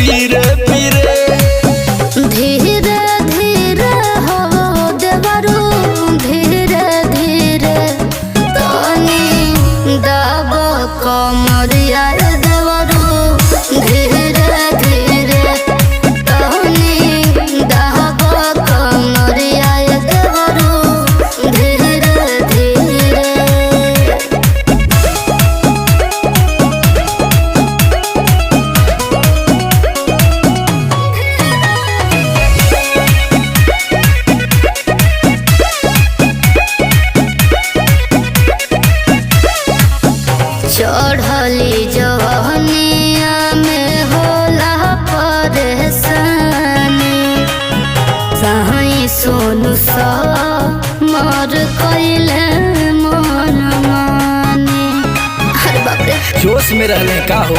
पीरे पीरे धीरे धीरे हो देवरू धीरे धीरे तनी दब कमरिया देवरू धीरे धीरे तनी दब कमरिया देवरू धीरे धीरे। चढ़ली जवनिया में होला परेशानी सही सोनू सा मर कैले मन माने। अरे बाप रे जोश में रहने का हो